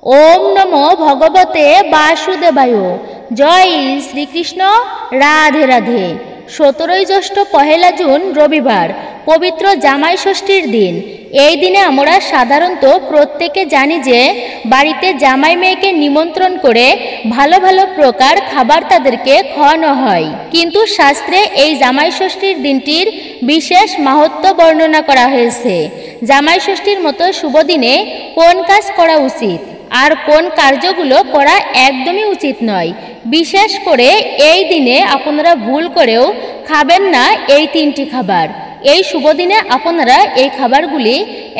ওম নমো ভগবতে বাসুদেবায়। জয় শ্রীকৃষ্ণ। রাধে রাধে। 17ই জ্যৈষ্ঠ পহেলা জুন রবিবার, পবিত্র জামাই ষষ্ঠীর দিন। এই দিনে আমরা সাধারণত প্রত্যেকে জানি যে বাড়িতে জামাই মেয়েকে নিমন্ত্রণ করে ভালো ভালো প্রকার খাবার তাদেরকে খাওয়ানো হয়। কিন্তু শাস্ত্রে এই জামাই ষষ্ঠীর দিনটির বিশেষ মাহাত্ম্য বর্ণনা করা হয়েছে। জামাই ষষ্ঠীর মতো শুভ দিনে কোন কাজ করা উচিত আর কোন কার্যগুলো করা একদমই উচিত নয়। বিশেষ করে এই দিনে আপনারা ভুল করেও খাবেন না এই 3টি খাবার। এই শুভ দিনে আপনারা এই খাবারগুলি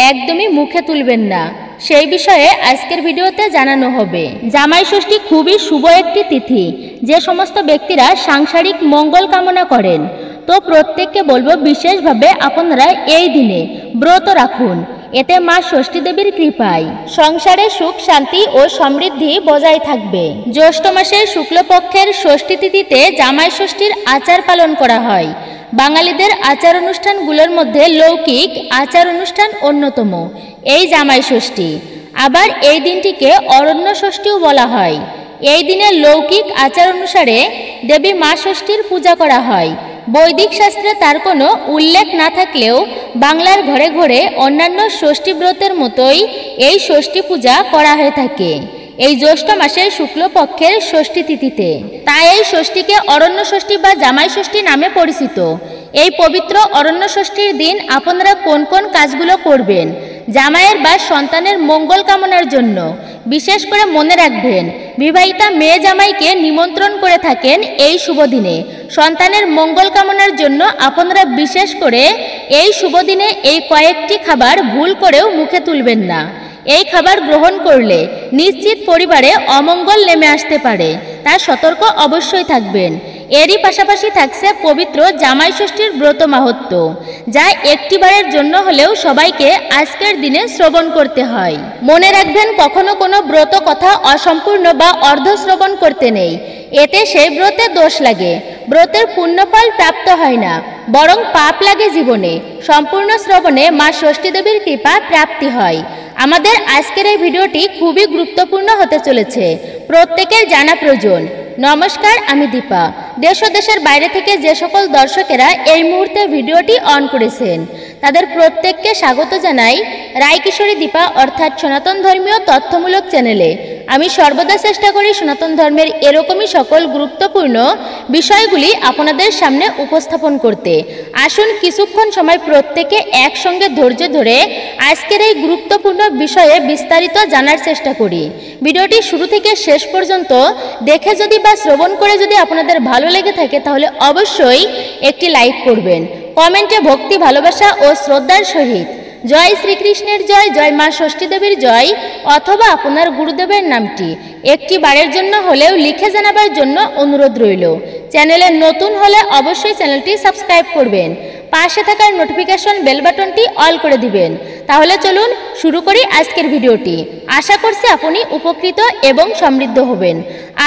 একদমই মুখে তুলবেন না। সেই বিষয়ে আজকের ভিডিওতে জানানো হবে। জামাই ষষ্ঠী খুবই শুভ একটি তিথি, যে সমস্ত ব্যক্তিরা সাংসারিক মঙ্গল কামনা করেন, তো প্রত্যেককে বলবো বিশেষভাবে আপনারা এই দিনে ব্রত রাখুন। এতে মা ষষ্ঠী দেবীর কৃপায় সংসারে সুখ শান্তি ও সমৃদ্ধি বজায় থাকবে। জ্যৈষ্ঠ মাসের শুক্লপক্ষের ষষ্ঠী তিথিতে জামাই ষষ্ঠীর আচার পালন করা হয়। বাঙালিদের আচার অনুষ্ঠানগুলোর মধ্যে লৌকিক আচার অনুষ্ঠান অন্যতম এই জামাই ষষ্ঠী। আবার এই দিনটিকে অরণ্য ষষ্ঠীও বলা হয়। এই দিনে লৌকিক আচার অনুসারে দেবী মা ষষ্ঠীর পূজা করা হয়। বৈদিক শাস্ত্রে তার কোনো উল্লেখ না থাকলেও বাংলার ঘরে ঘরে অন্যান্য ষষ্ঠী ব্রতের মতোই এই ষষ্ঠী পূজা করা হয়ে থাকে এই জ্যৈষ্ঠ মাসের শুক্লপক্ষের ষষ্ঠী তিথিতে। তাই এই ষষ্ঠীকে অরণ্য ষষ্ঠী বা জামাই ষষ্ঠী নামে পরিচিত। এই পবিত্র অরণ্য ষষ্ঠীর দিন আপনারা কোন কোন কাজগুলো করবেন জামাইয়ের বা সন্তানের মঙ্গল কামনার জন্য বিশেষ করে মনে রাখবেন। বিবাহিতা মেয়ে জামাইকে নিমন্ত্রণ করে থাকেন এই শুভ দিনে সন্তানের মঙ্গল কামনার জন্য আপনারা বিশেষ করে এই শুভ দিনে এই কয়েকটি খাবার ভুল করেও মুখে তুলবেন না। এই খাবার গ্রহণ করলে নিশ্চিত পরিবারে অমঙ্গল নেমে আসতে পারে, তার সতর্ক অবশ্যই থাকবেন। এরই পাশাপাশি থাকছে পবিত্র জামাই ষষ্ঠীর ব্রত মাহাত্ম্য, যা একটিবারের জন্য হলেও সবাইকে আজকের দিনে শ্রবণ করতে হয়। মনে রাখবেন, কখনো কোনো ব্রত কথা অসম্পূর্ণ বা অর্ধ শ্রবণ করতে নেই। এতে সেই ব্রতে দোষ লাগে, ব্রতের পুণ্যফল প্রাপ্ত হয় না, বরং পাপ লাগে জীবনে। সম্পূর্ণ শ্রবণে মা ষষ্ঠী দেবীর কৃপা প্রাপ্তি হয়। আমাদের আজকের এই ভিডিওটি খুবই গুরুত্বপূর্ণ হতে চলেছে, প্রত্যেকের জানা প্রয়োজন। নমস্কার, আমি দীপা। দেশ ও দেশের বাইরে থেকে যে সকল দর্শকেরা এই মুহূর্তে ভিডিওটি অন করেছেন তাদের প্রত্যেককে স্বাগত জানাই রায়কিশোরী দীপা অর্থাৎ সনাতন ধর্মীয় তথ্যমূলক চ্যানেলে। আমি সর্বদা চেষ্টা করি সনাতন ধর্মের এরকমই সকল গুরুত্বপূর্ণ বিষয়গুলি আপনাদের সামনে উপস্থাপন করতে। আসুন কিছুক্ষণ সময় প্রত্যেকে একসঙ্গে ধৈর্য ধরে আজকের এই গুরুত্বপূর্ণ বিষয়ে বিস্তারিত জানার চেষ্টা করি। ভিডিওটি শুরু থেকে শেষ পর্যন্ত দেখে যদি বা শ্রবণ করে যদি আপনাদের ভালো লেগে থাকে তাহলে অবশ্যই একটি লাইক করবেন। কমেন্টে ভক্তি ভালোবাসা ও শ্রদ্ধার সহিত জয় শ্রীকৃষ্ণের জয়, জয় মা ষষ্ঠী দেবীর জয় অথবা আপনার গুরুদেবের নামটি একটি বারের জন্য হলেও লিখে জানাবার জন্য অনুরোধ রইল। চ্যানেলে নতুন হলে অবশ্যই চ্যানেলটি সাবস্ক্রাইব করবেন, পাশে থাকার নোটিফিকেশন বেল বাটনটি অল করে দিবেন। তাহলে চলুন শুরু করি আজকের ভিডিওটি। আশা করছি আপনি উপকৃত এবং সমৃদ্ধ হবেন।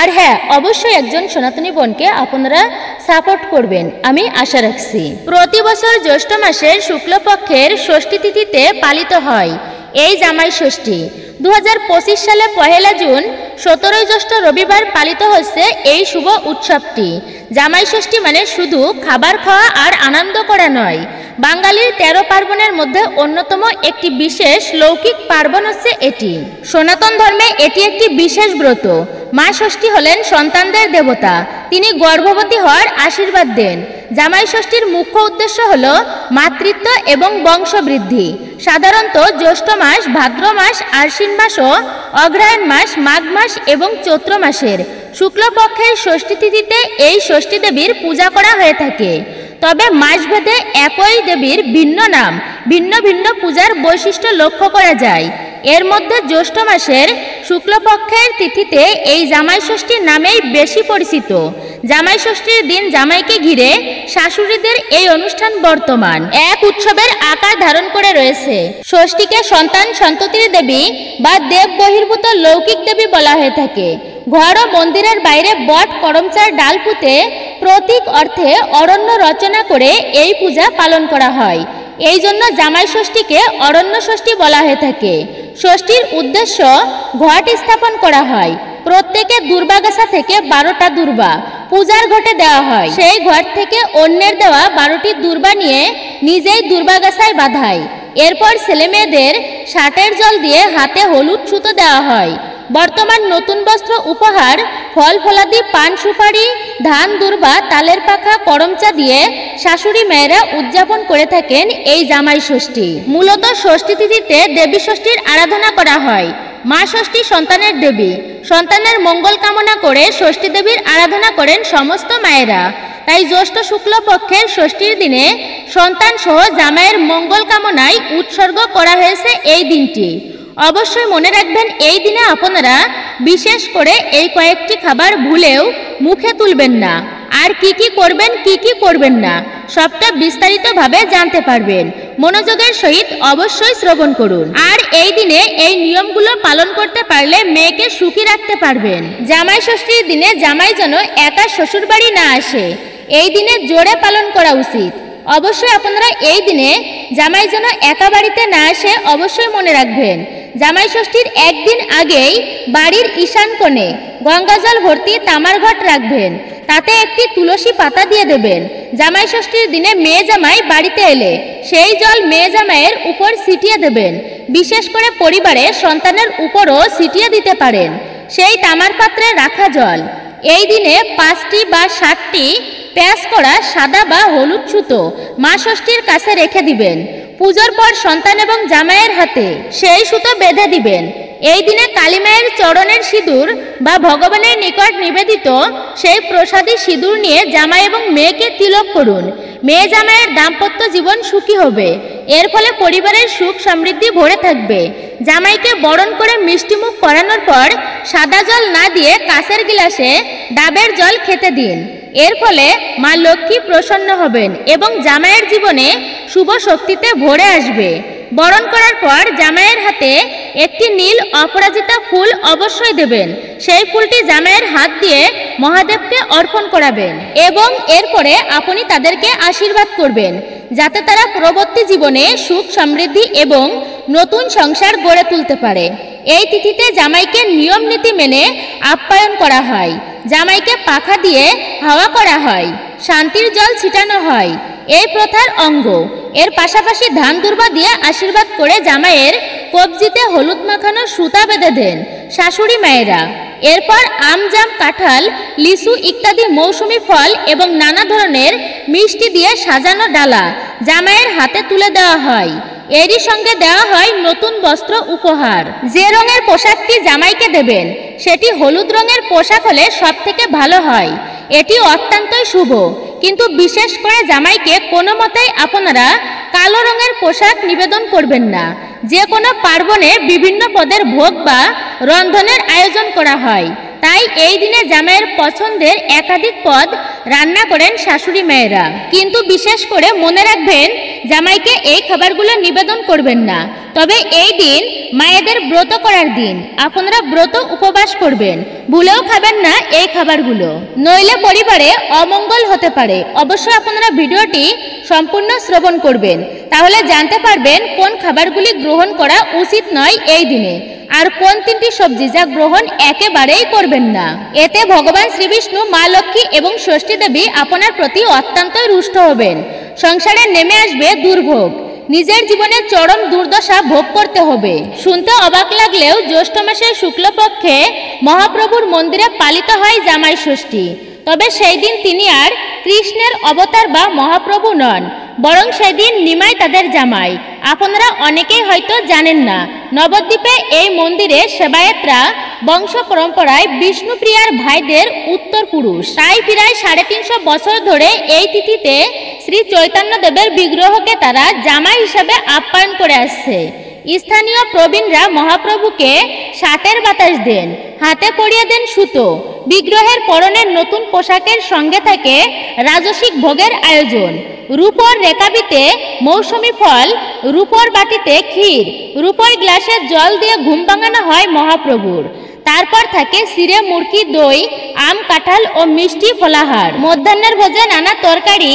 আর হ্যাঁ, অবশ্যই একজন সনাতনী বোনকে আপনারা সাপোর্ট করবেন, আমি আশা রাখছি। প্রতি বছর জ্যৈষ্ঠ মাসের শুক্লপক্ষের ষষ্ঠী তিথিতে পালিত হয় এই জামাই ষষ্ঠী। 2025 সালে পহেলা জুন 17ই জ্যৈষ্ঠ রবিবার পালিত হচ্ছে এই শুভ উৎসবটি। জামাই ষষ্ঠী মানে শুধু খাবার খাওয়া আর আনন্দ করা নয়, বাঙালির 13 পার্বণের মধ্যে অন্যতম একটি বিশেষ লৌকিক পার্বণ হচ্ছে এটি। সনাতন ধর্মে এটি একটি বিশেষ ব্রত। মা ষষ্ঠী হলেন সন্তানদের দেবতা, তিনি গর্ভবতী হওয়ার আশীর্বাদ দেন। জামাই ষষ্ঠীর মুখ্য উদ্দেশ্য হল মাতৃত্ব এবং বংশবৃদ্ধি। সাধারণত জ্যৈষ্ঠ মাস, ভাদ্র মাস, আশ্বিন মাস ও অগ্রহায়ণ মাস, মাঘ মাস এবং চৈত্র মাসের শুক্লপক্ষের ষষ্ঠী তিথিতে এই ষষ্ঠী দেবীর পূজা করা হয়ে থাকে। তবে মাসভেদে একই দেবীর ভিন্ন নাম, ভিন্ন ভিন্ন পূজার বৈশিষ্ট্য লক্ষ্য করা যায়। এর মধ্যে জ্যৈষ্ঠ মাসের শুক্লপক্ষের তিথিতে এই জামাই ষষ্ঠী নামেই বেশি পরিচিত। জামাই ষষ্ঠীর দিন জামাইকে ঘিরে শাশুড়িদের এই অনুষ্ঠান বর্তমান এক উৎসবের আকার ধারণ করে রয়েছে। ষষ্ঠীকে সন্তান সন্ততির দেবী বা দেব বহির্ভূত লৌকিক দেবী বলা হয়ে থাকে। ঘর ও মন্দিরের বাইরে বট করমচার ডাল পুঁতে প্রতীক অর্থে অরণ্য রচনা করে এই পূজা পালন করা হয়। এই জন্য জামাই ষষ্ঠীকে অরণ্য ষষ্ঠী বলা হয়ে থাকে। ষষ্ঠীর উদ্দেশ্য ঘট স্থাপন করা হয়। প্রত্যেকে দুর্বাগাছা থেকে 12টা দুর্বা পূজার ঘটে দেওয়া হয়। সেই ঘট থেকে অন্যের দেওয়া 12টি দুর্বা নিয়ে নিজেই দুর্বাগাছায় বাঁধায়। এরপর ছেলেমেয়েদের ষাটের জল দিয়ে হাতে হলুদ সুতো দেওয়া হয়। বর্তমান নতুন বস্ত্র উপহার, ফল ফলাদি, পান সুপারি, ধান দুর্বা, তালের পাখা, করমচা দিয়ে শাশুড়ি মেয়েরা উদযাপন করে থাকেন এই জামাই ষষ্ঠী। মূলত ষষ্ঠী তিথিতে দেবী ষষ্ঠীর আরাধনা করা হয়। মা ষষ্ঠী সন্তানের দেবী। সন্তানের মঙ্গল কামনা করে ষষ্ঠী দেবীর আরাধনা করেন সমস্ত মায়েরা। তাই জ্যৈষ্ঠ শুক্লপক্ষের ষষ্ঠীর দিনে সন্তান সহ জামাইয়ের মঙ্গল কামনায় উৎসর্গ করা হয়েছে এই দিনটি। অবশ্যই মনে রাখবেন, এই দিনে আপনারা বিশেষ করে এই কয়েকটি খাবার ভুলেও মুখে তুলবেন না। আর কি কি করবেন, কি কি করবেন না, সবটা বিস্তারিতভাবে জানতে পারবেন। মনোযোগের সহিত অবশ্যই শ্রবণ করুন। আর এই দিনে এই নিয়মগুলো পালন করতে পারলে মেয়েকে সুখী রাখতে পারবেন। জামাই ষষ্ঠীর দিনে জামাই যেন একা শ্বশুর বাড়ি না আসে, এই দিনে জোরে পালন করা উচিত। অবশ্যই আপনারা এই দিনে জামাই যেন একা বাড়িতে না আসে অবশ্যই মনে রাখবেন। জামাই ষষ্ঠীর একদিন আগেই বাড়ির ঈশান কোণে গঙ্গাজল ভর্তি তামার ঘট রাখবেন। তাতে একটি তুলসী পাতা দিয়ে দেবেন। জামাই ষষ্ঠীর দিনে মেয়ে জামাই বাড়িতে এলে সেই জল মেয়ে জামাইয়ের উপর ছিটিয়ে দেবেন। বিশেষ করে পরিবারে সন্তানের উপরও ছিটিয়ে দিতে পারেন সেই তামার পাত্রে রাখা জল। এই দিনে 5টি বা 7টি প্যাঁচ করা সাদা বা হলুদ সুতো মা ষষ্ঠীর কাছে রেখে দিবেন। পুজোর পর সন্তান এবং জামাইয়ের হাতে সেই সুতো বেঁধে দিবেন। এই দিনে কালী মায়ের চরণের সিঁদুর বা ভগবানের নিকট নিবেদিত সেই প্রসাদী সিঁদুর নিয়ে জামাই এবং মেয়েকে তিলক করুন। মেয়ে জামাইয়ের দাম্পত্য জীবন সুখী হবে। এর ফলে পরিবারের সুখ সমৃদ্ধি ভরে থাকবে। জামাইকে বরণ করে মিষ্টিমুখ করানোর পর সাদা জল না দিয়ে কাঁচের গিলাসে ডাবের জল খেতে দিন। এর ফলে মা লক্ষ্মী প্রসন্ন হবেন এবং জামাইয়ের জীবনে শুভ শক্তিতে ভরে আসবে। বরণ করার পর জামাইয়ের হাতে একটি নীল অপরাজিতা ফুল অবশ্যই দেবেন। সেই ফুলটি জামাইয়ের হাত দিয়ে মহাদেবকে অর্পণ করাবেন এবং এরপরে আপনি তাদেরকে আশীর্বাদ করবেন যাতে তারা পরবর্তী জীবনে সুখ সমৃদ্ধি এবং নতুন সংসার গড়ে তুলতে পারে। এই তিথিতে জামাইকে নিয়ম নীতি মেনে আপ্যায়ন করা হয়। জামাইকে পাখা দিয়ে হাওয়া করা হয়, শান্তির জল ছিটানো হয়। এই প্রথার অঙ্গ। এর পাশাপাশি ধান দুর্বা দিয়ে আশীর্বাদ করে জামাইয়ের কবজিতে হলুদ মাখানো সুতা বেঁধে দেন শাশুড়ি মায়েরা। এরপর আম, জাম, কাঁঠাল, লিচু ইত্যাদি মৌসুমি ফল এবং নানা ধরনের মিষ্টি দিয়ে সাজানো ডালা জামাইয়ের হাতে তুলে দেওয়া হয়। এরই সঙ্গে দেওয়া হয় নতুন বস্ত্র উপহার। যে রঙের পোশাকটি জামাইকে দেবেন সেটি হলুদ রঙের পোশাক হলে সব থেকে ভালো হয়। এটি অত্যন্তই শুভ, কিন্তু বিশেষ করে জামাইকে কোনো মতেই আপনারা কালো রঙের পোশাক নিবেদন করবেন না। যে কোনো পার্বণে বিভিন্ন পদের ভোগ বা রন্ধনের আয়োজন করা হয়, তাই এই দিনে জামাইয়ের পছন্দের একাধিক পদ রান্না করেন শাশুড়ি মেয়েরা। কিন্তু বিশেষ করে মনে রাখবেন, জামাইকে এই খাবারগুলো নিবেদন করবেন না। তবে এই দিন মায়েদের ব্রত করার দিন, আপনারা ব্রত উপবাস করবেন, ভুলেও খাবেন না এই খাবারগুলো, নইলে পরিবারে অমঙ্গল হতে পারে। অবশ্যই আপনারা ভিডিওটি সম্পূর্ণ শ্রবণ করবেন, তাহলে জানতে পারবেন কোন খাবারগুলি গ্রহণ করা উচিত নয় এই দিনে, আর কোন 3টি সবজি যা গ্রহণ একেবারেই করবেন না। এতে ভগবান শ্রীবিষ্ণু, মা লক্ষ্মী এবং ষষ্ঠী দেবী আপনার প্রতি অত্যন্তই রুষ্ট হবেন। সংসারে নেমে আসবে দুর্ভোগ, নিজের জীবনে চরম দুর্দশা ভোগ করতে হবে। শুনতে অবাক লাগলেও জ্যৈষ্ঠ মাসের শুক্লপক্ষে মহাপ্রভুর মন্দিরে পালিত হয় জামাই ষষ্ঠী। তবে সেই দিন তিনি আর কৃষ্ণের অবতার বা মহাপ্রভু নন, বরং সেদিন নিমাই তাদের জামাই। আপনারা অনেকেই হয়তো জানেন না, নবদ্বীপে এই মন্দিরে সেবায়েতরা বংশ পরম্পরায় বিষ্ণুপ্রিয়ার ভাইদের উত্তর পুরুষ। তাই প্রায় 350 বছর ধরে এই তিথিতে শ্রী চৈতন্যদেবের বিগ্রহকে তারা জামাই হিসাবে আপ্যায়ন করে আসছে। স্থানীয় প্রবীণরা মহাপ্রভুকে ষাটের বাতাস দেন, হাতে পরিয়ে দেন সুতো। বিগ্রহের পরনের নতুন পোশাকের সঙ্গে থাকে রাজসিক ভোগের আয়োজন। রূপোর রেকাবিতে মৌসুমি ফল, রূপোর বাটিতে ক্ষীর, রূপোর গ্লাসে জল দিয়ে ঘুম ভাঙানো হয় মহাপ্রভুর। তারপর থাকে চিড়ে, মুরকি, দই, আম, কাঁঠাল ও মিষ্টি ফলাহার। মধ্যাহ্নের ভোজে নানা তরকারি,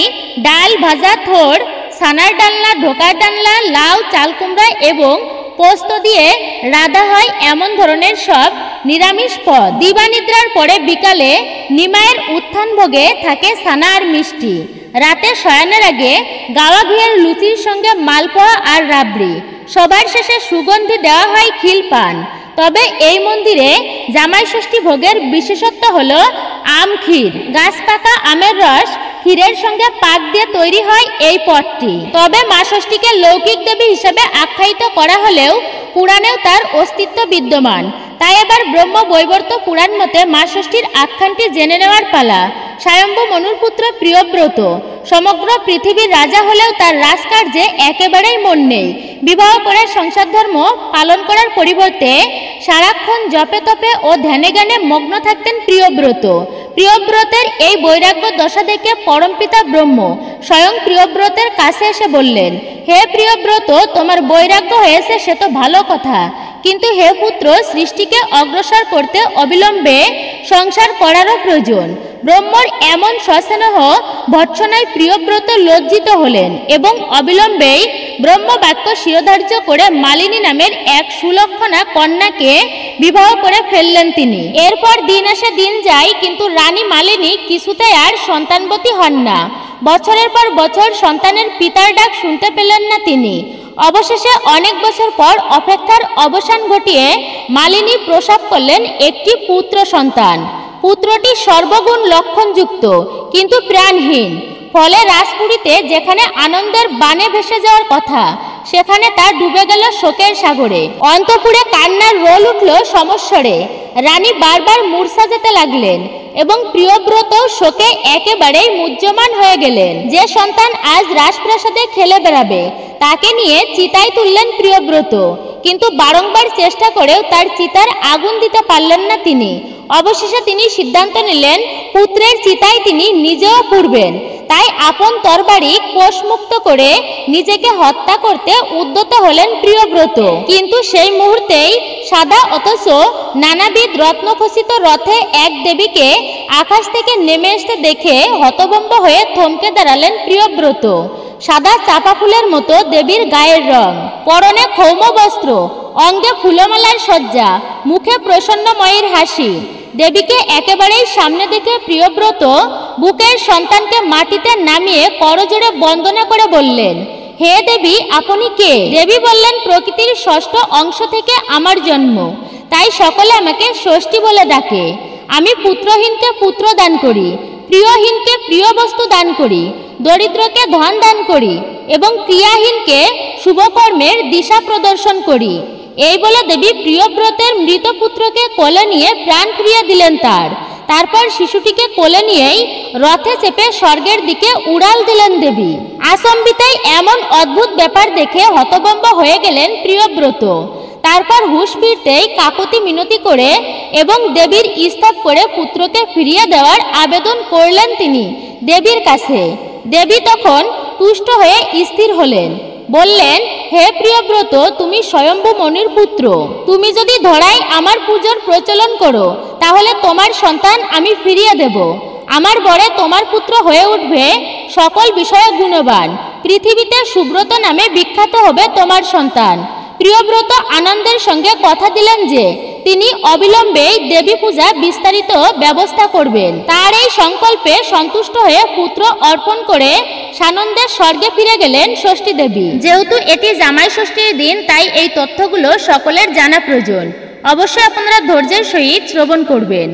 ডাল, ভাজা, থোড়, ছানার ডালনা, ঢোকার ডালনা, লাউ, চাল কুমড়া এবং পোস্ত দিয়ে রাঁধা হয় এমন ধরনের সব নিরামিষ পদ। দিবানিদ্রার পরে বিকালে নিমাইয়ের উত্থান ভোগে থাকে ছানা আর মিষ্টি। রাতে শয়ানের আগে গাওয়া ঘিয়ের লুচির সঙ্গে মালপোয়া আর রাবড়ি। সবার শেষে সুগন্ধি দেওয়া হয় খিলপান। তবে এই মন্দিরে জামাই ষষ্ঠী ভোগের বিশেষত্ব হলো আম ক্ষীর। গাছ পাকা আমের রস ক্ষীরের সঙ্গে পাক দিয়ে তৈরি হয় এই পদটি। তবে মা ষষ্ঠীকে লৌকিক দেবী হিসেবে আখ্যায়িত করা হলেও পুরাণেও তার অস্তিত্ব বিদ্যমান। তাই এবার ব্রহ্ম বৈবর্ত পুরাণ মতে মা ষষ্ঠীর আখ্যানটি জেনে নেওয়ার পালা। স্বয়ম্ভু মনুর পুত্র প্রিয়ব্রত সমগ্র পৃথিবীর রাজা হলেও তার রাজকার্যে একেবারেই মন নেই। বিবাহ করে সংসার ধর্ম পালন করার পরিবর্তে সারাক্ষণ জপে তপে ও ধ্যানে জ্ঞানে মগ্ন থাকতেন প্রিয়ব্রত। প্রিয়ব্রতের এই বৈরাগ্য দশা দেখে পরমপিতা ব্রহ্ম স্বয়ং প্রিয়ব্রতের কাছে এসে বললেন, হে প্রিয়ব্রত, তোমার বৈরাগ্য হয়েছে সে তো ভালো কথা, কিন্তু হে পুত্র, সৃষ্টিকে অগ্রসর করতে অবিলম্বে সংসার করারও প্রয়োজন। ব্রহ্মর এমন সস্নেহ ভর্ৎসনায় প্রিয়ব্রত লজ্জিত হলেন এবং অবিলম্বেই ব্রহ্মবাক্য শিরোধার্য করে মালিনী নামের এক সুলক্ষণা কন্যাকে বিবাহ করে ফেললেন তিনি। এরপর দিন আসে দিন যায়, কিন্তু রানী মালিনী কিছুতেই আর সন্তানবতী হন না। বছরের পর বছর সন্তানের পিতার ডাক শুনতে পেলেন না তিনি। অবশেষে অনেক বছর পর অপেক্ষার অবসান ঘটিয়ে মালিনী প্রসব করলেন একটি পুত্র সন্তান। পুত্রটি সর্বগুণ লক্ষণযুক্ত কিন্তু প্রাণহীন। ফলে রাজপুরীতে যেখানে আনন্দের বানে ভেসে যাওয়ার কথা সেখানে তা ডুবে গেল শোকের সাগরে। অন্তপুরে কান্নার রোল উঠল সমস্বরে। রানী বারবার মূর্ছা যেতে লাগলেন এবং প্রিয়ব্রত শোকে একেবারেই মুহ্যমান হয়ে গেলেন। যে সন্তান আজ রাজপ্রাসাদে খেলে বেড়াবে তাকে নিয়ে চিতায় তুললেন প্রিয়ব্রত, কিন্তু বারংবার চেষ্টা করেও তার চিতার আগুন দিতে পারলেন না তিনি। অবশেষে তিনি সিদ্ধান্ত নিলেন পুত্রের চিতায় তিনি নিজেও পুড়বেন। তাই আপন তরবারি কোষমুক্ত করে নিজেকে হত্যা করতে উদ্যত হলেন প্রিয়ব্রত। কিন্তু সেই মুহূর্তেই সাদা অথচ নানাবিধ রত্নখচিত রথে এক দেবীকে আকাশ থেকে নেমে আসতে দেখে হতভম্ব হয়ে থমকে দাঁড়ালেন প্রিয়ব্রত। সাদা চাপা ফুলের মতো দেবীর গায়ের রং, পরনে ক্ষৌম বস্ত্র, অঙ্গে ফুলমালার সজ্জা, মুখে প্রসন্নময়ের হাসি। দেবীকে একেবারেই সামনে দেখে প্রিয়ব্রত বুকের সন্তানকে মাটিতে নামিয়ে করজোড়ে বন্দনা করে বললেন, হে দেবী, আপনি কে? দেবী বললেন, প্রকৃতির ষষ্ঠ অংশ থেকে আমার জন্ম, তাই সকলে আমাকে ষষ্ঠী বলে ডাকে। আমি পুত্রহীনকে পুত্র দান করি, প্রিয়হীনকে প্রিয় বস্তু দান করি, দরিদ্রকে ধন দান করি এবং ক্রিয়াহীনকে শুভকর্মের দিশা প্রদর্শন করি। এই বলে দেবী প্রিয়ব্রতের মৃত পুত্রকে কোলে নিয়ে প্রাণ ফিরিয়ে দিলেন তারপর শিশুটিকে কোলে নিয়েই রথে চেপে স্বর্গের দিকে উড়াল দিলেন দেবী। আচম্বিতায় এমন অদ্ভুত ব্যাপার দেখে হতভম্ব হয়ে গেলেন প্রিয়ব্রত। তারপর হুঁশ ফিরতেই কাকুতি মিনতি করে এবং দেবীর স্তব করে পুত্রকে ফিরিয়ে দেওয়ার আবেদন করলেন তিনি দেবীর কাছে। দেবী তখন তুষ্ট হয়ে স্থির হলেন, বললেন, হে প্রিয়ব্রত, তুমি স্বয়ম্ভু মনুর পুত্র। তুমি যদি ধরায় আমার পূজার প্রচলন করো তাহলে তোমার সন্তান আমি ফিরিয়ে দেব। আমার বরে তোমার পুত্র হয়ে উঠবে সকল বিষয়ে গুণবান। পৃথিবীতে সুব্রত নামে বিখ্যাত হবে তোমার সন্তান। প্রিয়ব্রত আনন্দের সঙ্গে কথা দিলেন যে তিনি অবিলম্বেই দেবী পূজা বিস্তারিত ব্যবস্থা করবেন। তার এই সংকল্পে সন্তুষ্ট হয়ে পুত্র অর্পণ করে সানন্দে স্বর্গে ফিরে গেলেন ষষ্ঠী দেবী। যেহেতু এটি জামাই ষষ্ঠীর দিন, তাই এই তথ্যগুলো সকলের জানা প্রয়োজন। অবশ্যই আপনারা ধৈর্যের সহিত শ্রবণ করবেন।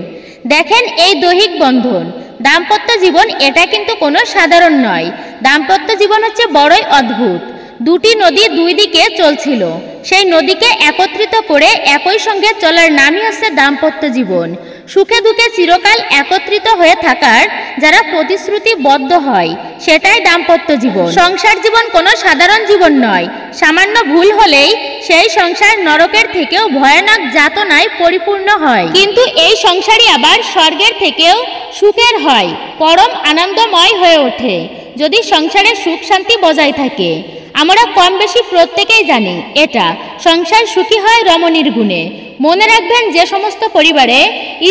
দেখেন, এই দৈহিক বন্ধন, দাম্পত্য জীবন, এটা কিন্তু কোনো সাধারণ নয়। দাম্পত্য জীবন হচ্ছে বড়ই অদ্ভুত। দুটি নদী দুই দিকে চলছিল, সেই নদীকে একত্রিত করে একই সঙ্গে চলার নামই হচ্ছে দাম্পত্য জীবন। সুখে দুঃখে চিরকাল একত্রিত হয়ে থাকার যারা প্রতিশ্রুতিবদ্ধ হয় সেটাই দাম্পত্য জীবন। সংসার জীবন কোনো সাধারণ জীবন নয়। সামান্য ভুল হলেই সেই সংসার নরকের থেকেও ভয়ানক যাতনায় পরিপূর্ণ হয়। কিন্তু এই সংসারই আবার স্বর্গের থেকেও সুখের হয়, পরম আনন্দময় হয়ে ওঠে যদি সংসারে সুখ শান্তি বজায় থাকে। আমরা কম বেশি প্রত্যেকেই জানি এটা। সংসার সুখী হয় রমণীর গুণে। মনে রাখবেন, যে সমস্ত পরিবারে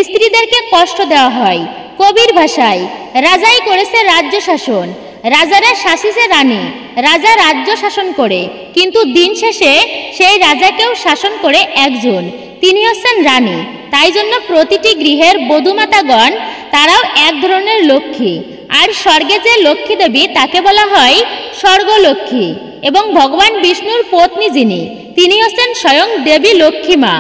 স্ত্রীদেরকে কষ্ট দেওয়া হয়, কবির ভাষায় রাজাই করেছে রাজ্য শাসন, রাজারা শাসিছে রানী, রাজা রাজ্য শাসন করে, কিন্তু দিন শেষে সেই রাজাকেও শাসন করে একজন, তিনি হচ্ছেন রানী। তাই জন্য প্রতিটি গৃহের বধূমাতাগণ তারাও এক ধরনের লক্ষ্মী। আর স্বর্গে যে লক্ষ্মী দেবী তাকে বলা হয় স্বর্গলক্ষ্মী। এবং ভগবান বিষ্ণুর পত্নী যিনি, তিনি হচ্ছেন স্বয়ং দেবী লক্ষ্মী মা।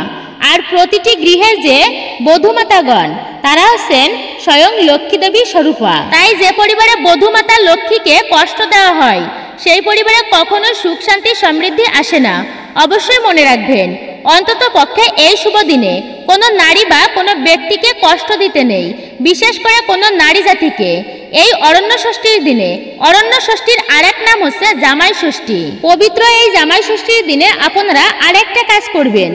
আর প্রতিটি গৃহের যে বধূমাতাগণ তারা হচ্ছেন স্বয়ং লক্ষ্মী দেবী স্বরূপা। তাই যে পরিবারে বধূমাতা লক্ষ্মীকে কষ্ট দেওয়া হয় সেই পরিবারে কখনো সুখ শান্তি সমৃদ্ধি আসে না। অবশ্যই মনে রাখবেন, অন্তত পক্ষে এই শুভ দিনে কোনো নারী বা কোনো ব্যক্তিকে কষ্ট দিতে নেই, বিশেষ করে কোনো নারী জাতিকে। এই অরণ্য ষষ্ঠীর দিনে, অরণ্য ষষ্ঠীর আরেক নাম হচ্ছে জামাই ষষ্ঠী। পবিত্র এই জামাই ষষ্ঠীর দিনে আপনারা আরেকটা কাজ করবেন।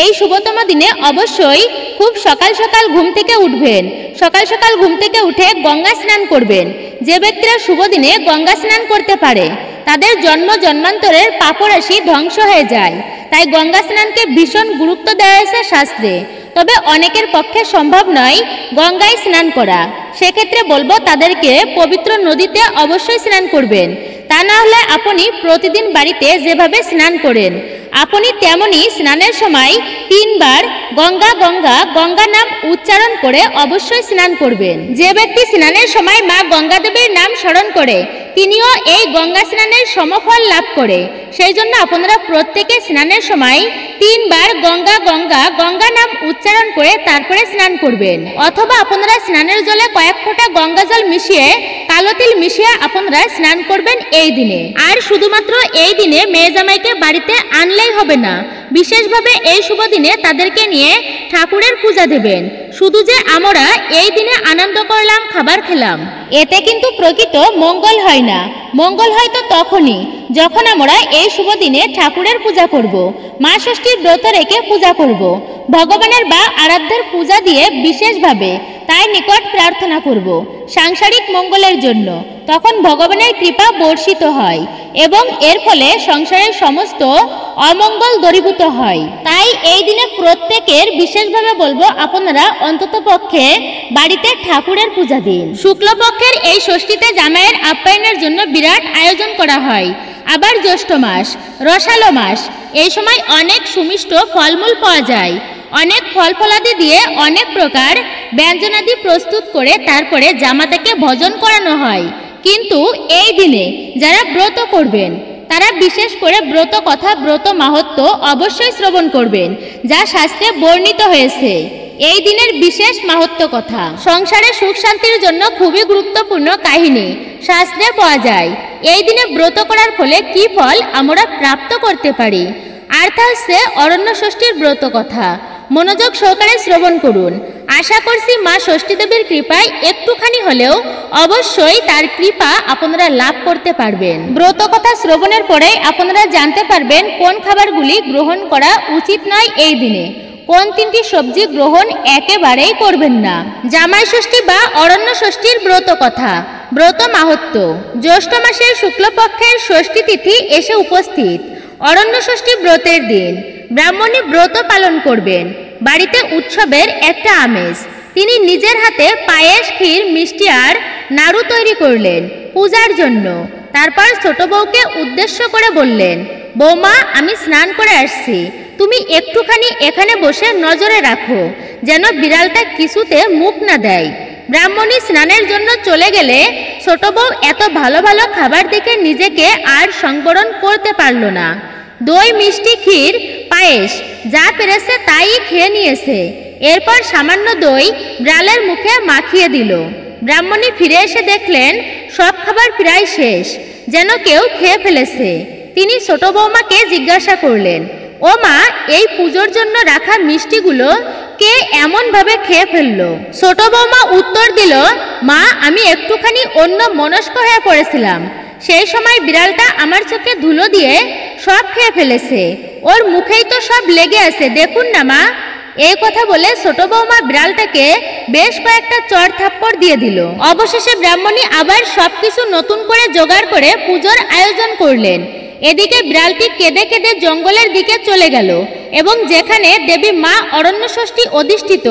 এই শুভতম দিনে অবশ্যই খুব সকাল সকাল ঘুম থেকে উঠবেন। সকাল সকাল ঘুম থেকে উঠে গঙ্গা স্নান করবেন। যে ব্যক্তিরা শুভ দিনে গঙ্গা স্নান করতে পারে তাদের জন্ম জন্মান্তরের পাপরাশি ধ্বংস হয়ে যায়। তাই গঙ্গা স্নানকে ভীষণ গুরুত্ব দেওয়া হয়েছে শাস্ত্রে। তবে অনেকের পক্ষে সম্ভব নয় গঙ্গায় স্নান করা, সেক্ষেত্রে বলবো তাদেরকে পবিত্র নদীতে অবশ্যই স্নান করবেন। তা না হলে আপনি প্রতিদিন বাড়িতে যেভাবে স্নান করেন আপনি তেমনি স্নানের সময় 3 বার গঙ্গা গঙ্গা গঙ্গা নাম উচ্চারণ করে অবশ্যই স্নান করবেন। যে ব্যক্তি স্নানের সময় মা গঙ্গা দেবীর নাম স্মরণ করে তিনিও এই গঙ্গা স্নানের সমফল লাভ করে। সেই জন্য আপনারা প্রত্যেকে স্নানের সময় 3 বার গঙ্গা গঙ্গা গঙ্গা নাম উচ্চারণ করে তারপরে স্নান করবেন। অথবা আপনারা স্নানের জলে কয়েক ফোঁটা গঙ্গা জল মিশিয়ে কালো তিল মিশিয়ে আপনারা স্নান করবেন এই দিনে। আর শুধুমাত্র এই দিনে মেয়ে জামাইকে বাড়িতে আনলেই হবে না, বিশেষভাবে এই শুভ দিনে তাদেরকে নিয়ে ঠাকুরের পূজা দেবেন। শুধু যে আমরা এই দিনে আনন্দ করলাম, খাবার খেলাম, এতে কিন্তু প্রকৃত মঙ্গল হয় না। মঙ্গল হয় তো তখনই যখন আমরা এই শুভ দিনে ঠাকুরের পূজা করব, মা ষষ্ঠীর ব্রত রেখে পূজা করব, ভগবানের বা আরাধ্যের পূজা দিয়ে বিশেষভাবে তাই নিকট প্রার্থনা করব সাংসারিক মঙ্গলের জন্য। তখন ভগবানের কৃপা বর্ষিত হয় এবং এর ফলে সংসারের সমস্ত অমঙ্গল দূরীভূত হয়। তাই এই দিনে প্রত্যেকের বিশেষভাবে বলবো আপনারা অন্তত পক্ষে বাড়িতে ঠাকুরের পূজা দিন। শুক্লপক্ষের এই ষষ্ঠীতে জামাইয়ের আপ্যায়নের জন্য বিরাট আয়োজন করা হয়। আবার জ্যৈষ্ঠ মাস, রসালো মাস, এই সময় অনেক সুমিষ্ট ফলমূল পাওয়া যায়। অনেক ফল ফলাদি দিয়ে অনেক প্রকার ব্যঞ্জনাদি প্রস্তুত করে তারপরে জামাতাকে ভোজন করানো হয়। কিন্তু এই দিনে যারা ব্রত করবেন তারা বিশেষ করে ব্রত কথা, ব্রত মাহাত্ম্য অবশ্যই শ্রবণ করবেন, যা শাস্ত্রে বর্ণিত হয়েছে। এই দিনের বিশেষ মাহাত্ম্য কথা, সংসারে সুখ শান্তির জন্য খুবই গুরুত্বপূর্ণ কাহিনী শাস্ত্রে পাওয়া যায়। এই দিনে ব্রত করার ফলে কি ফল আমরা প্রাপ্ত করতে পারি, আর তা হচ্ছে অরণ্য ষষ্ঠীর ব্রত কথা। মনোযোগ সহকারে শ্রবণ করুন। আশা করছি মা ষষ্ঠী দেবীর কৃপায় একটুখানি হলেও অবশ্যই তার কৃপা আপনারা লাভ করতে পারবেন। ব্রত কথা শ্রবণের পরে আপনারা জানতে পারবেন কোন খাবারগুলি গ্রহণ করা উচিত নয় এই দিনে, কোন 3টি সবজি গ্রহণ একেবারেই করবেন না। জামাই ষষ্ঠী বা অরণ্য ষষ্ঠীর ব্রত কথা, ব্রত মাহাত্ম্য। জ্যৈষ্ঠ মাসের শুক্লপক্ষের ষষ্ঠী তিথি এসে উপস্থিত। অরণ্য ষষ্ঠী ব্রতের দিন ব্রাহ্মণী ব্রত পালন করবেন। বাড়িতে উৎসবের একটা আমেজ। তিনি নিজের হাতে পায়েস, ক্ষীর, মিষ্টি আর নাড়ু তৈরি করলেন পূজার জন্য। তারপর ছোট বউকে উদ্দেশ্য করে বললেন, বৌমা, আমি স্নান করে আসছি, তুমি একটুখানি এখানে বসে নজরে রাখো যেন বিড়ালটা কিছুতে মুখ না দেয়। ব্রাহ্মণী স্নানের জন্য চলে গেলে ছোট বউ এত ভালো ভালো খাবার দেখে নিজেকে আর সংবরণ করতে পারল না। দই, মিষ্টি, ক্ষীর, পায়েস যা পেরেছে তাই খেয়ে নিয়েছে। এরপর সামান্য দই বিড়ালের মুখে মাখিয়ে দিল। ব্রাহ্মণী ফিরে এসে দেখলেন সব খাবার প্রায় শেষ, যেন কেউ খেয়ে ফেলেছে। তিনি ছোট বৌমাকে জিজ্ঞাসা করলেন, ও মা, এই পুজোর জন্য রাখা মিষ্টিগুলো কে এমন ভাবে খেয়ে ফেললো? ছোট বৌমা উত্তর দিল, মা, আমি একটুখানি অন্য মনস্ক হয়ে পড়েছিলাম। সেই সময় বিড়ালটা আমার চোখে ধুলো দিয়ে সব খেয়ে ফেলেছে। ওর মুখেই তো সব লেগে আছে, দেখুন না মা। এই কথা বলে ছোট বৌমা বিড়ালটাকে বেশ কয়েকটা চড় থাপ্পড় দিয়ে দিল। অবশেষে ব্রাহ্মণী আবার সবকিছু নতুন করে জোগাড় করে পুজোর আয়োজন করলেন। এদিকে বিড়ালটি কেঁদে কেঁদে জঙ্গলের দিকে চলে গেল এবং যেখানে দেবী মা অরণ্য ষষ্ঠী অধিষ্ঠিত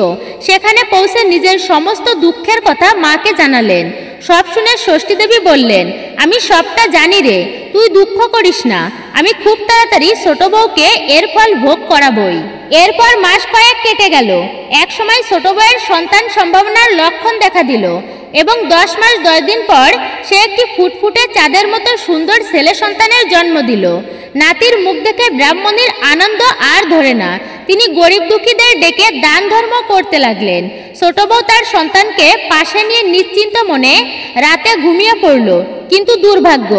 সেখানে পৌঁছে নিজের সমস্ত দুঃখের কথা মাকে জানালেন। সব শুনে ষষ্ঠী দেবী বললেন, আমি সবটা জানি রে, তুই দুঃখ করিস না, আমি খুব তাড়াতাড়ি ছোট বউকে এর ফল ভোগ করাবই। এরপর মাস কয়েক কেটে গেল। এক সময় ছোট বউয়ের সন্তান সম্ভাবনার লক্ষণ দেখা দিল এবং 10 মাস 10 দিন পর সে একটি ফুটফুটে চাঁদের মতো সুন্দর ছেলে সন্তানের জন্ম দিল। নাতির মুখ দেখে ব্রাহ্মণীর আনন্দ আর ধরে না। তিনি গরিব দুঃখীদের ডেকে দান ধর্ম করতে লাগলেন। ছোট বউ তার সন্তানকে পাশে নিয়ে নিশ্চিন্ত মনে রাতে ঘুমিয়ে পড়ল। কিন্তু দুর্ভাগ্য,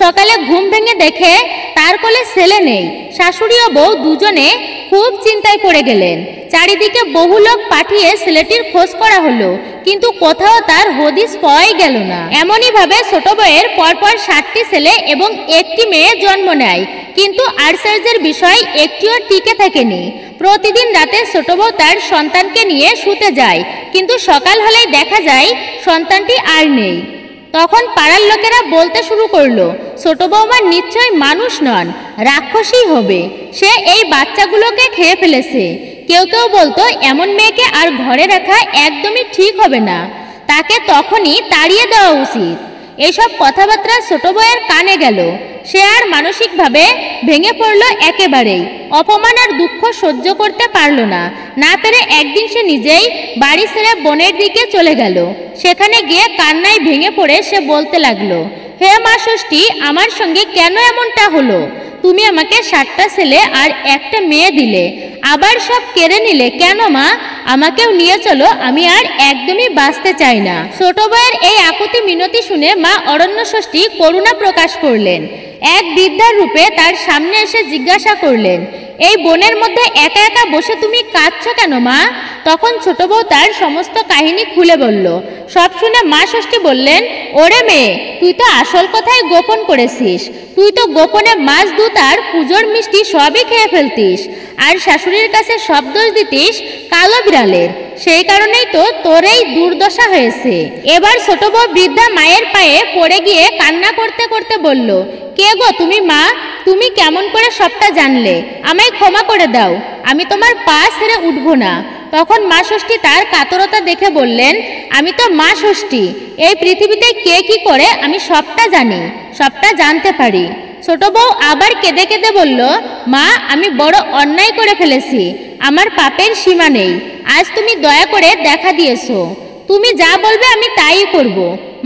সকালে ঘুম ভেঙে দেখে তার কোলে ছেলে নেই। শাশুড়ি ও বউ দুজনে খুব চিন্তায় পড়ে গেলেন। চারিদিকে বহু লোক পাঠিয়ে ছেলেটির খোঁজ করা হলো, কিন্তু কোথাও তার হদিস পাওয়াই গেল না। এমনই ভাবে ছোট বউয়ের পরপর 7টি ছেলে এবং 1টি মেয়ে জন্ম নেয়, কিন্তু আশ্চর্যের বিষয় একটিও টিকে থাকেনি। প্রতিদিন রাতে ছোট বউ তার সন্তানকে নিয়ে শুতে যায়, কিন্তু সকাল হলেই দেখা যায় সন্তানটি আর নেই। তখন পাড়ার লোকেরা বলতে শুরু করলো, ছোট বৌমা নিশ্চয় মানুষ নন, রাক্ষসী হবে, সে এই বাচ্চাগুলোকে খেয়ে ফেলেছে। কেউ কেউ বলতো এমন মেয়েকে আর ঘরে রাখা একদমই ঠিক হবে না, তাকে তখনই তাড়িয়ে দেওয়া উচিত। এইসব কথাবার্তা ছোট বউয়ের কানে গেল। সে আর মানসিকভাবে ভেঙে পড়ল একেবারেই। অপমান আর দুঃখ সহ্য করতে পারল না। না পেরে একদিন সে নিজেই বাড়ি ছেড়ে বনের দিকে চলে গেল। সেখানে গিয়ে কান্নায় ভেঙে পড়ে সে বলতে লাগলো, হে মা ষষ্ঠী, আমার সঙ্গে কেন এমনটা হলো? তুমি আমাকে 7টা ছেলে আর 1টা মেয়ে দিলে, আবার সব কেড়ে নিলে কেন মা? আমাকেও নিয়ে চলো, আমি আর একদমই বাঁচতে চাই না। ছোট বউয়ের এই আকুতি মিনতি শুনে মা অরণ্য ষষ্ঠী করুণা প্রকাশ করলেন। এক বৃদ্ধার রূপে তার সামনে এসে জিজ্ঞাসা করলেন, এই বনের মধ্যে একা একা বসে তুমি কাঁদছ কেন মা? তখন ছোট বউ তার সমস্ত কাহিনী খুলে বলল। সব শুনে মা ষষ্ঠী বললেন, ওরে মেয়ে, তুই তো আসল কথাই গোপন করেছিস। তুই তো গোপনে মাছ দুধ আর পুজোর মিষ্টি সবই খেয়ে ফেলতিস, আর শাশুড়ির কাছে সব দোষ দিতিস কালো বিড়ালের। সেই কারণেই তো তোর এই দুর্দশা হয়েছে। এবার ছোট বউ বৃদ্ধা মায়ের পায়ে পড়ে গিয়ে কান্না করতে করতে বলল, কে গো তুমি মা? তুমি কেমন করে সবটা জানলে? আমায় ক্ষমা করে দাও, আমি তোমার পা ছেড়ে উঠবো না। তখন মা ষষ্ঠী তার কাতরতা দেখে বললেন, আমি তো মা ষষ্ঠী, এই পৃথিবীতে কে কি করে আমি সবটা জানি, সবটা জানতে পারি। ছোট বউ আবার কেঁদে কেঁদে বলল, মা, আমি বড় অন্যায় করে ফেলেছি, আমার পাপের সীমা নেই। আজ তুমি দয়া করে দেখা দিয়েছো, তুমি যা বলবে আমি তাই করব।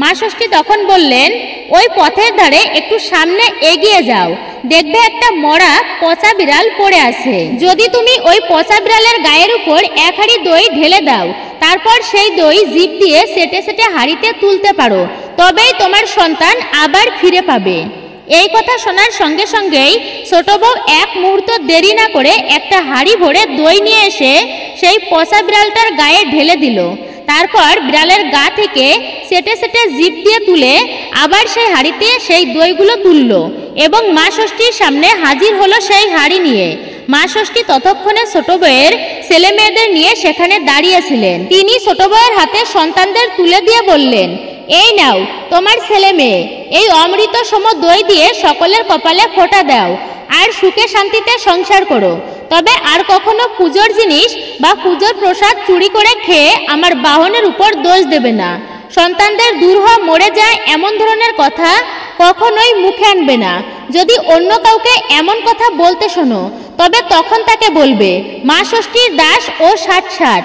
মা ষষ্ঠী তখন বললেন, ওই পথের ধারে একটু সামনে এগিয়ে যাও, দেখবে একটা মরা পচা বিড়াল পড়ে আছে। যদি তুমি ওই পচা বিড়ালের গায়ের উপর 1 হাঁড়ি দই ঢেলে দাও, তারপর সেই দই জিভ দিয়ে সেটে সেটে হাঁড়িতে তুলতে পারো, তবেই তোমার সন্তান আবার ফিরে পাবে। এই কথা শোনার সঙ্গে সঙ্গেই ছোট বউ এক মুহূর্ত দেরি না করে একটা হাঁড়ি ভরে দই নিয়ে এসে সেই পচা বিড়ালটার গায়ে ঢেলে দিল। তারপর বিড়ালের গা থেকে সেটে সেটে জিভ দিয়ে তুলে আবার সেই হাঁড়িতে সেই দইগুলো তুলল এবং মা ষষ্ঠীর সামনে হাজির হলো সেই হাঁড়ি নিয়ে। মা ষষ্ঠী ততক্ষণে ছোট বউয়ের ছেলে মেয়েদের নিয়ে সেখানে দাঁড়িয়েছিলেন। তিনি ছোট বউয়ের হাতে সন্তানদের তুলে দিয়ে বললেন, এই নাও তোমার ছেলে মেয়ে, এই অমৃত সম দই দিয়ে সকলের কপালে ফোঁটা দাও আর সুখে শান্তিতে সংসার করো। তবে আর কখনো পুজোর জিনিস বা পুজোর প্রসাদ চুরি করে খেয়ে আমার বাহনের উপর দোষ দেবে না। সন্তানদের দূর হওয়া মরে যায় এমন ধরনের কথা কখনোই মুখে আনবে না। যদি অন্য কাউকে এমন কথা বলতে শোনো, তবে তখন তাকে বলবে মা ষষ্ঠীর দাস ও 60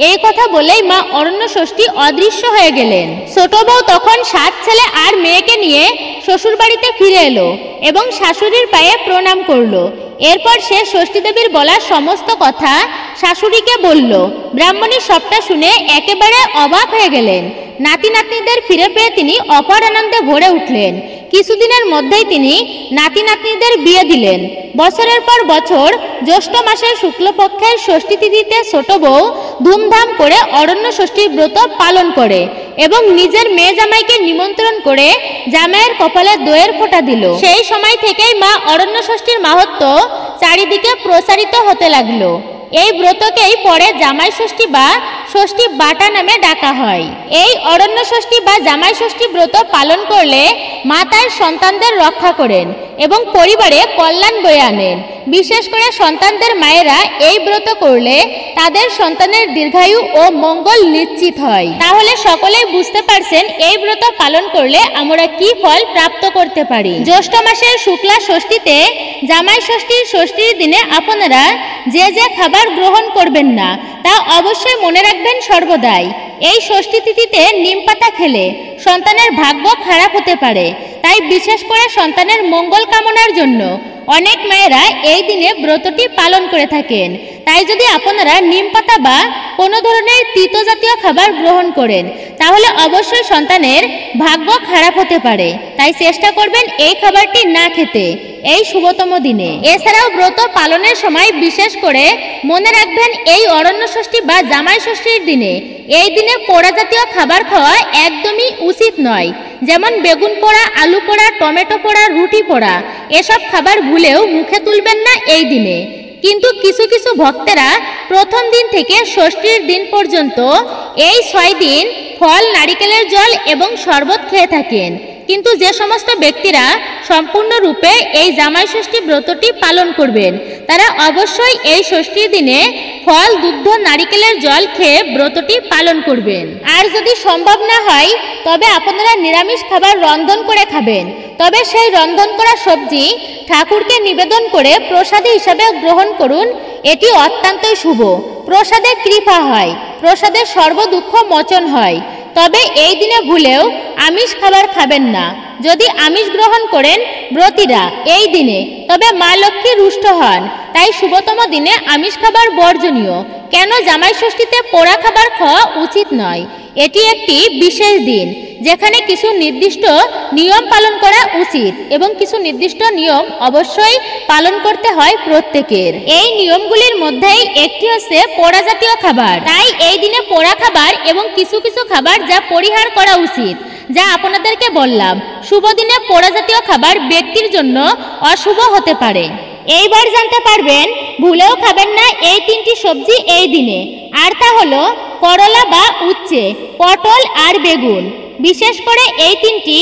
এই কথা বলেই মা অরণ্য ষষ্ঠী অদৃশ্য হয়ে গেলেন। ছোট বউ তখন 7 ছেলে আর মেয়েকে নিয়ে শ্বশুর বাড়িতে ফিরে এলো এবং শাশুড়ির পায়ে প্রণাম করলো। এরপর সে ষষ্ঠী দেবীর বলা সমস্ত কথা শাশুড়িকে বলল। ব্রাহ্মণী সবটা শুনে একেবারে অবাক হয়ে গেলেন। নাতি নাতনিদের ফিরে পেয়ে তিনি অপার আনন্দে ভরে উঠলেন। কিছুদিনের মধ্যেই তিনি নাতি নাতনিদের বিয়ে দিলেন। বছরের পর বছর জ্যৈষ্ঠ মাসের শুক্লপক্ষের ষষ্ঠী তিথিতে ছোট বউ ধুমধাম করে অরণ্য ষষ্ঠীর ব্রত পালন করে এবং নিজের মেয়ে জামাইকে নিমন্ত্রণ করে জামাইয়ের কপালে দইয়ের ফোঁটা দিল। সেই সময় থেকেই মা অরণ্য ষষ্ঠীর মাহাত্ম্য চারিদিকে প্রসারিত হতে লাগলো। এই ব্রতকেই পরে জামাই ষষ্ঠী বা ষষ্ঠী বাটা নামে ডাকা হয়। এই অরণ্য ষষ্ঠী বা জামাই ষষ্ঠী ব্রত পালন করলে মা তার সন্তানদের রক্ষা করেন এবং পরিবারে কল্যাণ বয়ে আনেন। বিশেষ করে সন্তানদের মায়েরা এই ব্রত করলে তাদের সন্তানের দীর্ঘায়ু ও মঙ্গল নিশ্চিত হয়। তাহলে সকলেই বুঝতে পারছেন এই ব্রত পালন করলে আমরা কি ফল প্রাপ্ত করতে পারি। জ্যৈষ্ঠ মাসের শুক্লা ষষ্ঠীতে জামাই ষষ্ঠীর দিনে আপনারা যে যে খাবার গ্রহণ করবেন না তা অবশ্যই মনে রাখবেন সর্বদাই। এই ষষ্ঠী তিথিতে নিম পাতা খেলে সন্তানের ভাগ্য খারাপ হতে পারে, তাই বিশেষ করে সন্তানের মঙ্গল কামনার জন্য অনেক মায়েরা এই দিনে ব্রতটি পালন করে থাকেন। তাই যদি আপনারা নিম পাতা বা কোনো ধরনের তিতো জাতীয় খাবার গ্রহণ করেন তাহলে অবশ্যই সন্তানের ভাগ্য খারাপ হতে পারে, তাই চেষ্টা করবেন এই খাবারটি না খেতে এই শুভতম দিনে। এছাড়াও ব্রত পালনের সময় বিশেষ করে মনে রাখবেন এই অরণ্য ষষ্ঠী বা জামাই ষষ্ঠীর দিনে এই দিনে পোড়া জাতীয় খাবার খাওয়া একদমই উচিত নয়। যেমন বেগুন পোড়া, আলু পোড়া, টমেটো পোড়া, রুটি পোড়া এসব খাবার ভুলেও মুখে তুলবেন না এই দিনে। কিন্তু কিছু কিছু ভক্তেরা প্রথম দিন থেকে ষষ্ঠীর দিন পর্যন্ত এই 6 দিন ফল, নারিকেলের জল এবং শরবত খেয়ে থাকেন। কিন্তু যে সমস্ত ব্যক্তিরা সম্পূর্ণরূপে এই জামাই ষষ্ঠী ব্রতটি পালন করবেন তারা অবশ্যই এই ষষ্ঠীর দিনে ফল, দুগ্ধ, নারিকেলের জল খেয়ে ব্রতটি পালন করবেন। আর যদি সম্ভব না হয় তবে আপনারা নিরামিষ খাবার রন্ধন করে খাবেন। তবে সেই রন্ধন করা সবজি ঠাকুরকে নিবেদন করে প্রসাদী হিসাবে গ্রহণ করুন, এটি অত্যন্তই শুভ। প্রসাদে কৃপা হয়, প্রসাদে সর্বদুঃখ মোচন হয়। তবে এই দিনে ভুলেও আমিষ খাবার খাবেন না। যদি আমিষ গ্রহণ করেন ব্রতীরা এই দিনে তবে মা লক্ষ্মী রুষ্ট হন, তাই শুভতম দিনে আমিষ খাবার বর্জনীয়। কেন জামাই ষষ্ঠীতে পোড়া খাবার খাওয়া উচিত নয়। এটি একটি বিশেষ দিন যেখানে কিছু নির্দিষ্ট নিয়ম পালন করা উচিত এবং কিছু নির্দিষ্ট নিয়ম অবশ্যই পালন করতে হয় প্রত্যেকের। এই নিয়মগুলির মধ্যেই একটি হচ্ছে পোড়া জাতীয় খাবার। তাই এই দিনে পোড়া খাবার এবং কিছু কিছু খাবার যা পরিহার করা উচিত, যা আপনাদেরকে বললাম। শুভ দিনে পোড়া জাতীয় খাবার ব্যক্তির জন্য অশুভ হতে পারে। এইবার জানতে পারবেন ভুলেও খাবেন না এই 3টি সবজি এই দিনে। আর তা হলো করলা বা উচ্ছে, পটল আর বেগুন। বিশেষ করে এই 3টি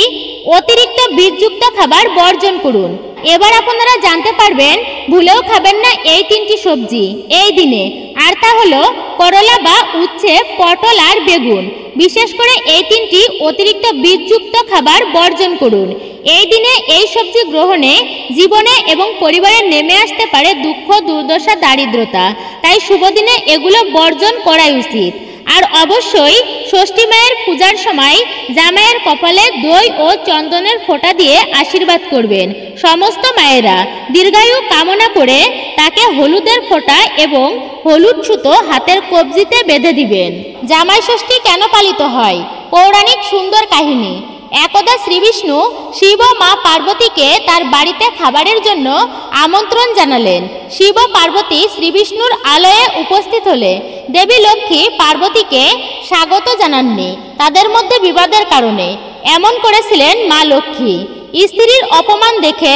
অতিরিক্ত বীজযুক্ত খাবার বর্জন করুন। এবার আপনারা জানতে পারবেন ভুলেও খাবেন না এই 3টি সবজি এই দিনে। আর তা হলো করলা বা উচ্ছে, পটল আর বেগুন। বিশেষ করে এই 3টি অতিরিক্ত বীজযুক্ত খাবার বর্জন করুন। এই দিনে এই সবজি গ্রহণে জীবনে এবং পরিবারে নেমে আসতে পারে দুঃখ, দুর্দশা, দারিদ্রতা। তাই শুভ দিনে এগুলো বর্জন করাই উচিত। আর অবশ্যই ষষ্ঠী মায়ের পূজার সময় জামাইয়ের কপালে দই ও চন্দনের ফোঁটা দিয়ে আশীর্বাদ করবেন। সমস্ত মায়েরা দীর্ঘায়ু কামনা করে তাকে হলুদের ফোঁটা এবং হলুদ সুতো হাতের কবজিতে বেঁধে দিবেন। জামাই ষষ্ঠী কেন পালিত হয়? পৌরাণিক সুন্দর কাহিনী। একদা শ্রীবিষ্ণু শিব ও মা পার্বতীকে তার বাড়িতে খাবারের জন্য আমন্ত্রণ জানালেন। শিব ও পার্বতী শ্রীবিষ্ণুর আলয়ে উপস্থিত হলে দেবী লক্ষ্মী পার্বতীকে স্বাগত জানাননি তাদের মধ্যে বিবাদের কারণে। এমন করেছিলেন মা লক্ষ্মী। স্ত্রীর অপমান দেখে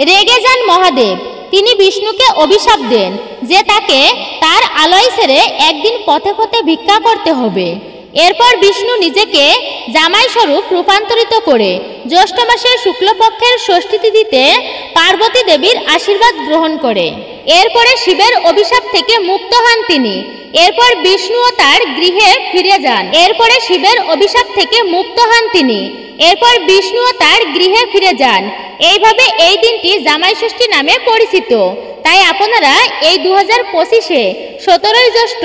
রেগে যান মহাদেব। তিনি বিষ্ণুকে অভিশাপ দেন যে তাকে তার আলয় ছেড়ে একদিন পথে পথে ভিক্ষা করতে হবে। এরপর বিষ্ণু নিজেকে জামাই স্বরূপ রূপান্তরিত করে জ্যৈষ্ঠ মাসের শুক্লপক্ষের ষষ্ঠী তিথিতে পার্বতী দেবীর আশীর্বাদ গ্রহণ করে। এরপরে শিবের অভিশাপ থেকে মুক্ত হন তিনি। এরপর বিষ্ণুও তার গৃহে ফিরে যান। এরপরে শিবের অভিশাপ থেকে মুক্ত হন তিনি। এরপর বিষ্ণুও তার গৃহে ফিরে যান। এইভাবে এই দিনটি জামাই ষষ্ঠী নামে পরিচিত। তাই আপনারা এই 2025-এ 17ই জ্যৈষ্ঠ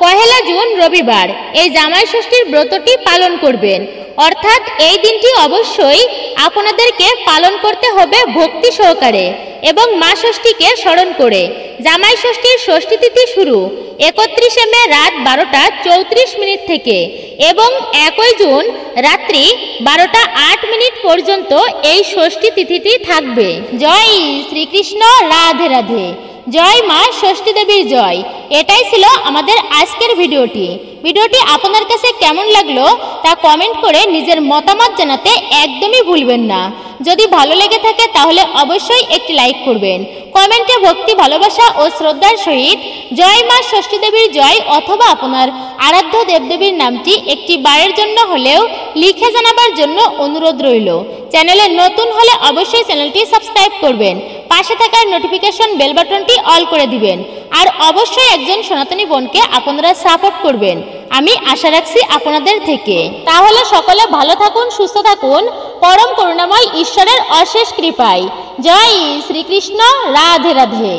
1 জুন রবিবার এই জামাই ষষ্ঠীর ব্রতটি পালন করবেন। অর্থাৎ এই দিনটি অবশ্যই আপনাদেরকে পালন করতে হবে ভক্তি সহকারে এবং মা ষষ্ঠীকে স্মরণ করে। জামাই ষষ্ঠীর ষষ্ঠী তিথি শুরু 31 মে রাত 12:34 থেকে এবং 1 জুন রাত্রি 12:08 পর্যন্ত এই ষষ্ঠী তিথিটি থাকবে। জয় শ্রীকৃষ্ণ, রাধে রাধে। জয় মা ষষ্ঠী দেবীর জয়। এটাই ছিল আমাদের আজকের ভিডিওটি আপনার কাছে কেমন লাগলো তা কমেন্ট করে নিজের মতামত জানাতে একদমই ভুলবেন না। যদি ভালো লেগে থাকে তাহলে অবশ্যই একটি লাইক করবেন। কমেন্টে ভক্তি, ভালোবাসা ও শ্রদ্ধার সহিত জয় মা ষষ্ঠী দেবীর জয় অথবা আপনার আরাধ্য দেবদেবীর নামটি একটি বারের জন্য হলেও লিখে জানাবার জন্য অনুরোধ রইল। চ্যানেলে নতুন হলে অবশ্যই চ্যানেলটি সাবস্ক্রাইব করবেন। পাশে থাকার নোটিফিকেশন বেল বাটনটি অল করে দিবেন। আর অবশ্যই একজন সনাতনী বোনকে আপনারা সাপোর্ট করবেন, আমি আশা রাখছি আপনাদের থেকে। তাহলে সকলে ভালো থাকুন, সুস্থ থাকুন, পরম করুণাময় ঈশ্বরের অশেষ কৃপায়। জয় শ্রীকৃষ্ণ, রাধে রাধে।